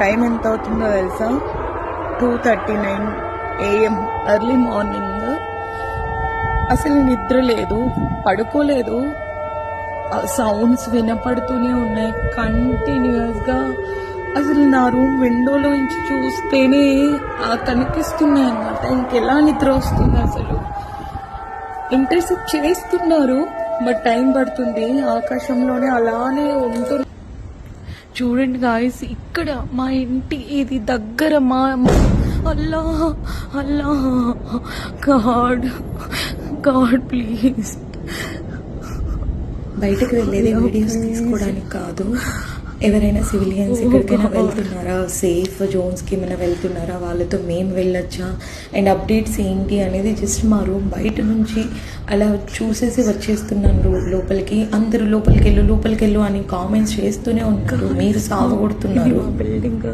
Time ఎంత అవుతుందో తెలుసా? 2:39 AM, ఎర్లీ మార్నింగ్. అసలు నిద్ర లేదు, పడుకోలేదు. సౌండ్స్ వినపడుతూనే ఉన్నాయి కంటిన్యూస్గా. అసలు నా రూమ్ విండోలో నుంచి చూస్తేనే కనిపిస్తున్నాయి అన్నమాట. ఇంకెలా నిద్ర వస్తుంది అసలు? ఇంటర్సెప్ట్ చేస్తున్నారు, బట్ టైం పడుతుంది. ఆకాశంలోనే అలానే ఉంటుంది. చూడండి గాయస్, ఇక్కడ మా ఇంటి ఇది దగ్గర మా అల్లా అల్లా గాడ్ గాడ్ ప్లీజ్. బయటకు వెళ్ళేది వీడియోస్ తీసుకోవడానికి కాదు. ఎవరైనా సివిలియన్స్ ఎక్కడికైనా వెళ్తున్నారా, సేఫ్ జోన్స్కి ఏమైనా వెళ్తున్నారా, వాళ్ళతో మేము వెళ్ళొచ్చా అండ్ అప్డేట్స్ ఏంటి అనేది జస్ట్ మా రూమ్ బయట నుంచి అలా చూసేసి వచ్చేస్తున్నాను లోపలికి. అందరూ లోపలికి వెళ్ళు అని కామెంట్స్ చేస్తూనే ఉంటారు. మీరు సాగు కొడుతున్నారు. బిల్డింగ్